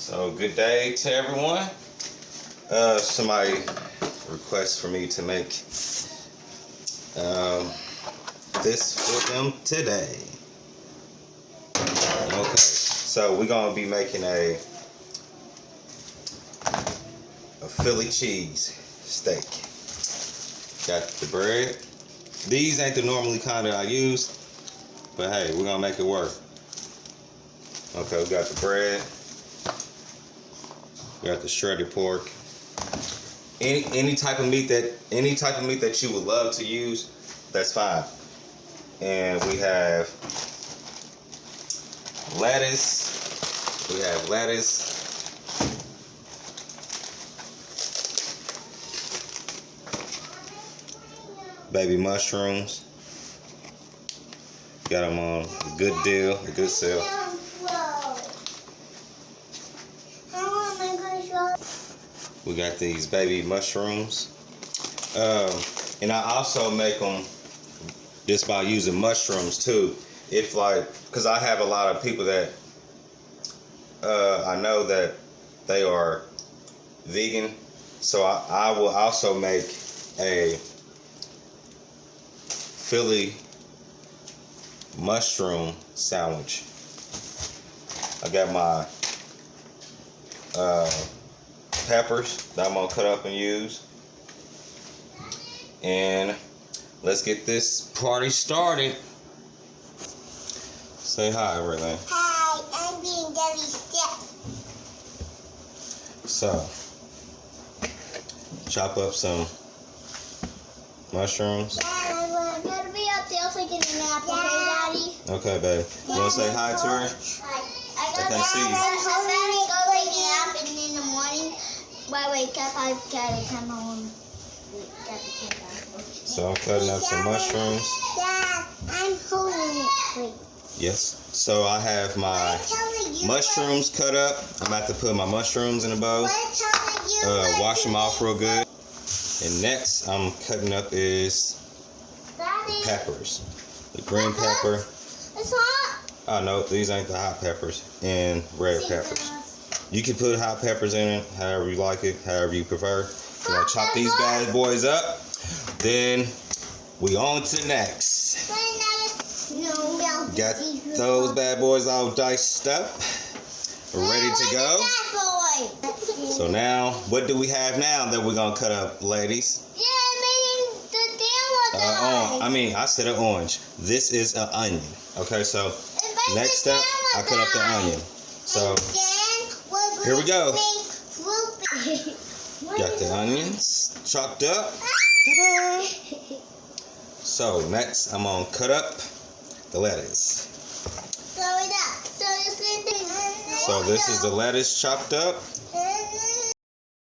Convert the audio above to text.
So good day to everyone. Somebody requests for me to make this for them today. Okay, so we're gonna be making a Philly cheese steak. Got the bread. These ain't the normally kind that I use, but hey, we're gonna make it work. Okay, we got the bread. We got the shredded pork. Any type of meat that you would love to use, that's fine. And we have lettuce. We have lettuce. Baby mushrooms. Got them on a good deal, a good sale. We got these baby mushrooms. And I also make them just by using mushrooms too. If because I have a lot of people that I know that they are vegan. So I will also make a Philly mushroom sandwich. I got my peppers that I'm gonna cut up and use. And let's get this party started. Say hi, everything. Hi, I'm being Debbie Step. So, chop up some mushrooms. Dad, I'm gonna be up there taking a nap, okay, Daddy? Okay, babe. You wanna say hi to her? I can't see you. I'm gonna go take a nap, and in the morning, when I wake up, I gotta come home. So I'm cutting up some mushrooms. Dad, I'm holding it for you. Yes. So I have my mushrooms cut up. I'm about to put my mushrooms in a bowl. Wash them off real good. And next I'm cutting up is peppers. The green pepper. It's hot. Oh no, these ain't the hot peppers. And red peppers. You can put hot peppers in it however you like it, however you prefer. We're gonna chop these bad boys up. Then we on to next. Got those bad boys all diced up. We're ready to go. So now, what do we have now that we're gonna cut up, ladies? I said an orange. This is an onion. Okay, so next step, I cut up the onion. So here we go. Got the onions chopped up. Ta-da! So next, I'm gonna cut up the lettuce. So this is the lettuce chopped up.